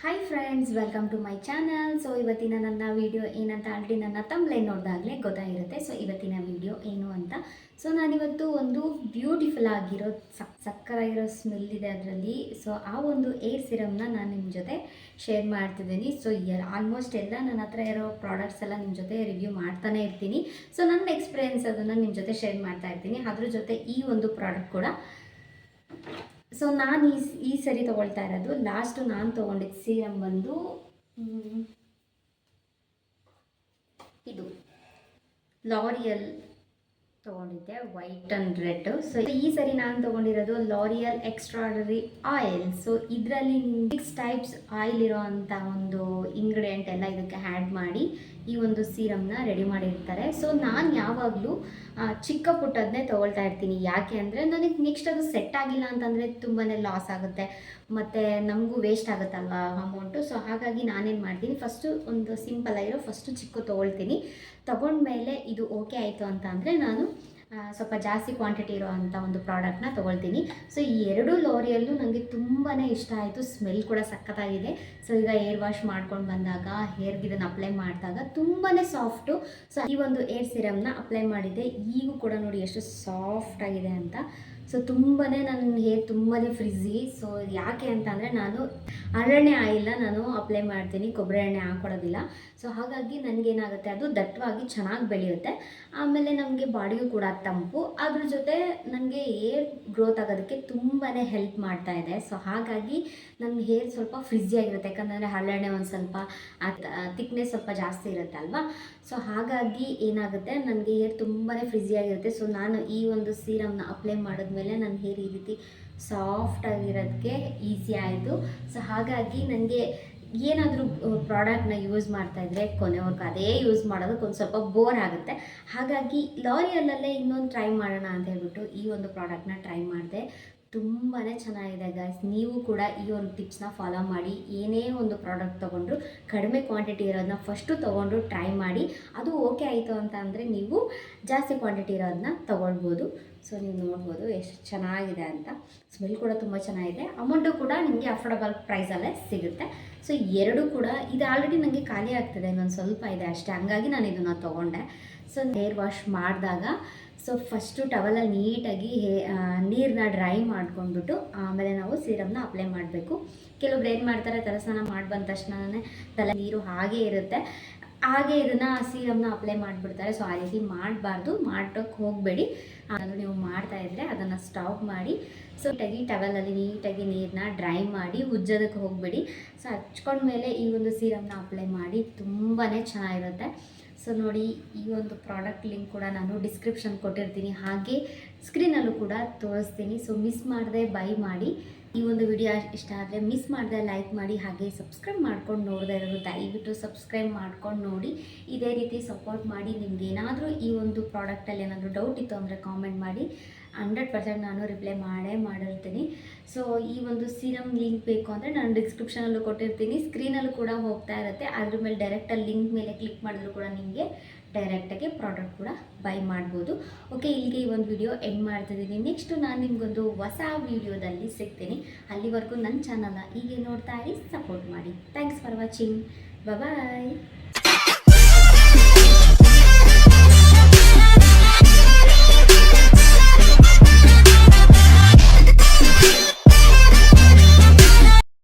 Hi friends, welcome to my channel. So ಇವತ್ತಿನ ನನ್ನ video ಏನಂತ ಆಲ್ರೆಡಿ ನನ್ನ ತಮ್ಲೈನ್ ನೋಡಿದಾಗಲೇ ಗೊತ್ತಾಗಿರುತ್ತೆ. ಸೊ ಇವತ್ತಿನ ವಿಡಿಯೋ ಏನು ಅಂತ. ಸೊ ನಾನಿವತ್ತು ಒಂದು ಬ್ಯೂಟಿಫುಲ್ ಆಗಿರೋ ಸಕ್ಕರಾಗಿರೋ ಸ್ಮೆಲ್ ಇದೆ ಅದರಲ್ಲಿ. ಸೊ ಆ ಒಂದು ಏರ್ ಸಿರಮ್ನ ನಾನು ನಿಮ್ಮ ಜೊತೆ ಶೇರ್ ಮಾಡ್ತಿದ್ದೀನಿ. ಸೊ ಆಲ್ಮೋಸ್ಟ್ ಎಲ್ಲ ನನ್ನ ಹತ್ರ ಇರೋ ಪ್ರಾಡಕ್ಟ್ಸ್ ಎಲ್ಲ ನಿಮ್ಮ ಜೊತೆ ರಿವ್ಯೂ ಮಾಡ್ತಾನೆ ಇರ್ತೀನಿ. ಸೊ ನನ್ನ ಎಕ್ಸ್ಪೀರಿಯೆನ್ಸ್ ಅದನ್ನು ನಿಮ್ಮ ಜೊತೆ ಶೇರ್ ಮಾಡ್ತಾ ಇರ್ತೀನಿ. ಅದ್ರ ಜೊತೆ ಈ ಒಂದು ಪ್ರಾಡಕ್ಟ್ ಕೂಡ. ಸೊ ನಾನು ಈ ಸರಿ ತೊಗೊಳ್ತಾ ಇರೋದು, ಲಾಸ್ಟು ನಾನು ತೊಗೊಂಡಿದ್ದು ಸೀರಮ್ ಬಂದು ಇದು ಲಾರಿಯಲ್ ತೊಗೊಂಡಿದ್ದೆ, ವೈಟ್ ಆ್ಯಂಡ್ ರೆಡ್. ಸೊ ಈ ಸರಿ ನಾನು ತೊಗೊಂಡಿರೋದು ಲಾರಿಯಲ್ ಎಕ್ಸ್ಟ್ರಾಡರಿ ಆಯಿಲ್. ಸೊ ಇದರಲ್ಲಿ 6 ಟೈಪ್ಸ್ ಆಯಿಲ್ ಇರೋ ಅಂಥ ಒಂದು ಇಂಗ್ರೀಡಿಯೆಂಟ್ ಎಲ್ಲ ಇದಕ್ಕೆ ಆ್ಯಡ್ ಮಾಡಿ ಈ ಒಂದು ಸೀರಮ್ನ ರೆಡಿ ಮಾಡಿರ್ತಾರೆ. ಸೊ ನಾನು ಯಾವಾಗಲೂ ಚಿಕ್ಕ ಪುಟ್ಟದನ್ನೇ ತೊಗೊಳ್ತಾ ಇರ್ತೀನಿ. ಯಾಕೆ ಅಂದರೆ ನನಗೆ ನೆಕ್ಸ್ಟ್ ಅದು ಸೆಟ್ ಆಗಿಲ್ಲ ಅಂತಂದರೆ ತುಂಬಾ ಲಾಸ್ ಆಗುತ್ತೆ ಮತ್ತು ನಮಗೂ ವೇಸ್ಟ್ ಆಗುತ್ತಲ್ವ ಅಮೌಂಟು. ಸೊ ಹಾಗಾಗಿ ನಾನೇನು ಮಾಡ್ತೀನಿ, ಫಸ್ಟು ಒಂದು ಸಿಂಪಲ್ ಆಗಿರೋ ಫಸ್ಟು ಚಿಕ್ಕ ತೊಗೊಳ್ತೀನಿ. ತೊಗೊಂಡ್ಮೇಲೆ ಇದು ಓಕೆ ಆಯಿತು ಅಂತ ಅಂದರೆ ನಾನು ಸ್ವಲ್ಪ ಜಾಸ್ತಿ ಕ್ವಾಂಟಿಟಿ ಇರೋ ಅಂಥ ಒಂದು ಪ್ರಾಡಕ್ಟ್ನ ತೊಗೊಳ್ತೀನಿ. ಸೊ ಈ ಎರಡೂ ಲಾರಿಯಲ್ಲೂ ನನಗೆ ತುಂಬಾ ಇಷ್ಟ ಆಯಿತು. ಸ್ಮೆಲ್ ಕೂಡ ಸಖತ್ತಾಗಿದೆ. ಸೊ ಈಗ ಏರ್ ವಾಶ್ ಮಾಡ್ಕೊಂಡು ಬಂದಾಗ ಹೇರ್ಗೆ ಇದನ್ನು ಅಪ್ಲೈ ಮಾಡಿದಾಗ ತುಂಬಾ ಸಾಫ್ಟು. ಸೊ ಈ ಒಂದು ಏರ್ ಸಿರಮ್ನ ಅಪ್ಲೈ ಮಾಡಿದ್ದೆ, ಈಗೂ ಕೂಡ ನೋಡಿ ಎಷ್ಟು ಸಾಫ್ಟಾಗಿದೆ ಅಂತ. ಸೊ ತುಂಬಾ ನನ್ನ ಹೇರ್ ತುಂಬಾ ಫ್ರಿಝಿ. ಸೊ ಯಾಕೆ ಅಂತ ಅಂದರೆ ನಾನು ಹರಳೆಣ್ಣೆ ಆಯಿಲ್ನ ನಾನು ಅಪ್ಲೈ ಮಾಡ್ತೀನಿ, ಕೊಬ್ಬರಿ ಎಣ್ಣೆ ಹಾಕ್ಕೊಡೋದಿಲ್ಲ. ಸೊ ಹಾಗಾಗಿ ನನಗೇನಾಗುತ್ತೆ, ಅದು ದಟ್ಟವಾಗಿ ಚೆನ್ನಾಗಿ ಬೆಳೆಯುತ್ತೆ. ಆಮೇಲೆ ನಮಗೆ ಬಾಡಿಗೂ ಕೂಡ ತಂಪು, ಅದ್ರ ಜೊತೆ ನನಗೆ ಹೇರ್ ಗ್ರೋತ್ ಆಗೋದಕ್ಕೆ ತುಂಬಾ ಹೆಲ್ಪ್ ಮಾಡ್ತಾ ಇದೆ. ಸೊ ಹಾಗಾಗಿ ನನ್ನ ಹೇರ್ ಸ್ವಲ್ಪ ಫ್ರಿಝಿಯಾಗಿರುತ್ತೆ. ಯಾಕಂದರೆ ಹರಳೆಣ್ಣೆ ಒಂದು ಸ್ವಲ್ಪ ತಿಕ್ನೆಸ್ ಸ್ವಲ್ಪ ಜಾಸ್ತಿ ಇರುತ್ತೆ ಅಲ್ವಾ. ಸೊ ಹಾಗಾಗಿ ಏನಾಗುತ್ತೆ, ನನಗೆ ಹೇರ್ ತುಂಬಾ ಫ್ರಿಝಿಯಾಗಿರುತ್ತೆ. ಸೊ ನಾನು ಈ ಒಂದು ಸೀರಮ್ನ ಅಪ್ಲೈ ಮಾಡಿದ್ಮೇಲೆ ನನ್ನ ಹೇರ್ ಈ ರೀತಿ ಸಾಫ್ಟಾಗಿರೋದಕ್ಕೆ ಈಸಿ ಆಯಿತು. ಸೊ ಹಾಗಾಗಿ ನನಗೆ ಏನಾದರೂ ಪ್ರಾಡಕ್ಟ್ನ ಯೂಸ್ ಮಾಡ್ತಾಯಿದ್ರೆ ಕೊನೆವರೆಗೂ ಅದೇ ಯೂಸ್ ಮಾಡೋದಕ್ಕೆ ಒಂದು ಸ್ವಲ್ಪ ಬೋರ್ ಆಗುತ್ತೆ. ಹಾಗಾಗಿ ಲಾರಿಯಲ್ಲೇ ಇನ್ನೊಂದು ಟ್ರೈ ಮಾಡೋಣ ಅಂತ ಹೇಳ್ಬಿಟ್ಟು ಈ ಒಂದು ಪ್ರಾಡಕ್ಟ್ನ ಟ್ರೈ ಮಾಡಿದೆ. ತುಂಬಾ ಚೆನ್ನಾಗಿದೆ ಗಾಯ್ಸ್. ನೀವು ಕೂಡ ಈ ಒಂದು ಟಿಪ್ಸ್ನ ಫಾಲೋ ಮಾಡಿ. ಏನೇ ಒಂದು ಪ್ರಾಡಕ್ಟ್ ತೊಗೊಂಡ್ರು ಕಡಿಮೆ ಕ್ವಾಂಟಿಟಿ ಇರೋದನ್ನ ಫಸ್ಟು ತೊಗೊಂಡು ಟ್ರೈ ಮಾಡಿ. ಅದು ಓಕೆ ಆಯಿತು ಅಂತ ಅಂದರೆ ನೀವು ಜಾಸ್ತಿ ಕ್ವಾಂಟಿಟಿ ಇರೋದನ್ನ ತೊಗೊಳ್ಬೋದು. ಸೊ ನೀವು ನೋಡ್ಬೋದು ಎಷ್ಟು ಚೆನ್ನಾಗಿದೆ ಅಂತ. ಸ್ಮೆಲ್ ಕೂಡ ತುಂಬ ಚೆನ್ನಾಗಿದೆ. ಅಮೌಂಟು ಕೂಡ ನಿಮಗೆ ಅಫೋರ್ಡಬಲ್ ಪ್ರೈಸಲ್ಲೇ ಸಿಗುತ್ತೆ. ಸೊ ಎರಡು ಕೂಡ ಇದು ಆಲ್ರೆಡಿ ನನಗೆ ಖಾಲಿ ಆಗ್ತಿದೆ, ಇನ್ನೊಂದು ಸ್ವಲ್ಪ ಇದೆ ಅಷ್ಟೇ. ಹಂಗಾಗಿ ನಾನು ಇದನ್ನು ತೊಗೊಂಡೆ. ಸೊ ಹೇರ್ ವಾಶ್ ಮಾಡಿದಾಗ ಸೊ ಫಸ್ಟು ಟವಲಲ್ಲಿ ನೀಟಾಗಿ ನೀರನ್ನ ಡ್ರೈ ಮಾಡ್ಕೊಂಡ್ಬಿಟ್ಟು ಆಮೇಲೆ ನಾವು ಸೀರಮ್ನ ಅಪ್ಲೈ ಮಾಡಬೇಕು. ಕೆಲವೊಬ್ರು ಏನು ಮಾಡ್ತಾರೆ, ತಲೆಸ್ನಾನ ಮಾಡಿ ಬಂದ ತಕ್ಷಣವೇ ತಲೆ ನೀರು ಹಾಗೇ ಇರುತ್ತೆ, ಹಾಗೆ ಇದನ್ನು ಸೀರಮ್ನ ಅಪ್ಲೈ ಮಾಡಿಬಿಡ್ತಾರೆ. ಸೊ ಆ ರೀತಿ ಮಾಡಬಾರ್ದು, ಮಾಡೋಕ್ಕೆ ಹೋಗಬೇಡಿ. ಅದು ನೀವು ಮಾಡ್ತಾಯಿದ್ರೆ ಅದನ್ನು ಸ್ಟಾಪ್ ಮಾಡಿ. ಸೊ ನೀಟಾಗಿ ಟವಲಲ್ಲಿ ನೀಟಾಗಿ ನೀರನ್ನ ಡ್ರೈ ಮಾಡಿ ಉಜ್ಜೋದಕ್ಕೆ ಹೋಗಬೇಡಿ. ಸೊ ಹಚ್ಕೊಂಡ್ಮೇಲೆ ಈ ಒಂದು ಸೀರಮ್ನ ಅಪ್ಲೈ ಮಾಡಿ, ತುಂಬಾ ಚೆನ್ನಾಗಿರುತ್ತೆ. ಸೊ ನೋಡಿ, ಈ ಒಂದು ಪ್ರಾಡಕ್ಟ್ ಲಿಂಕ್ ಕೂಡ ನಾನು ಡಿಸ್ಕ್ರಿಪ್ಷನ್ ಕೊಟ್ಟಿರ್ತೀನಿ, ಹಾಗೆ ಸ್ಕ್ರೀನಲ್ಲೂ ಕೂಡ ತೋರಿಸ್ತೀನಿ. ಸೊ ಮಿಸ್ ಮಾಡದೆ ಬೈ ಮಾಡಿ. ಈ ಒಂದು ವಿಡಿಯೋ ಇಷ್ಟ ಆದರೆ ಮಿಸ್ ಮಾಡದೆ ಲೈಕ್ ಮಾಡಿ, ಹಾಗೆ ಸಬ್ಸ್ಕ್ರೈಬ್ ಮಾಡ್ಕೊಂಡು ನೋಡದೇ ಇರೋದು ದಯವಿಟ್ಟು ಸಬ್ಸ್ಕ್ರೈಬ್ ಮಾಡ್ಕೊಂಡು ನೋಡಿ. ಇದೇ ರೀತಿ ಸಪೋರ್ಟ್ ಮಾಡಿ. ನಿಮ್ಗೆ ಏನಾದರೂ ಈ ಒಂದು ಪ್ರಾಡಕ್ಟಲ್ಲಿ ಏನಾದರೂ ಡೌಟ್ ಇತ್ತು ಅಂದರೆ ಕಾಮೆಂಟ್ ಮಾಡಿ, 100% ನಾನು ರಿಪ್ಲೈ ಮಾಡಿರ್ತೀನಿ. ಸೊ ಈ ಒಂದು ಸೀರಮ್ ಲಿಂಕ್ ಬೇಕು ಅಂದರೆ ನಾನು ಡಿಸ್ಕ್ರಿಪ್ಷನಲ್ಲೂ ಕೊಟ್ಟಿರ್ತೀನಿ, ಸ್ಕ್ರೀನಲ್ಲೂ ಕೂಡ ಹೋಗ್ತಾ ಇರುತ್ತೆ. ಅದ್ರ ಮೇಲೆ ಡೈರೆಕ್ಟಲ್ಲಿ ಲಿಂಕ್ ಮೇಲೆ ಕ್ಲಿಕ್ ಮಾಡಿದ್ರು ಕೂಡ ನಿಮಗೆ ಡೈರೆಕ್ಟಾಗಿ ಪ್ರಾಡಕ್ಟ್ ಕೂಡ ಬೈ ಮಾಡ್ಬೋದು. ಓಕೆ, ಇಲ್ಲಿಗೆ ಈ ಒಂದು ವಿಡಿಯೋ ಎಂಡ್ ಮಾಡ್ತಿದ್ದೀನಿ. ನೆಕ್ಸ್ಟು ನಾನು ನಿಮಗೊಂದು ಹೊಸ ವಿಡಿಯೋದಲ್ಲಿ ಸಿಗ್ತೀನಿ. ಅಲ್ಲಿವರೆಗೂ ನನ್ನ ಚಾನಲ್ನ ಹೀಗೆ ನೋಡ್ತಾ ಇರಿ, ಸಪೋರ್ಟ್ ಮಾಡಿ. Thanks for watching. ಬಾಯ್.